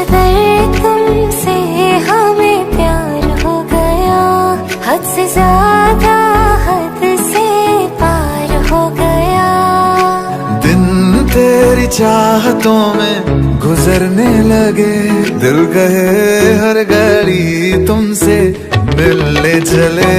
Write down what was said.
कदर तुमसे हमें प्यार हो गया, हद से ज्यादा हद से पार हो गया। दिन तेरी चाहतों में गुजरने लगे, दिल कहे हर घड़ी तुमसे मिलने चले।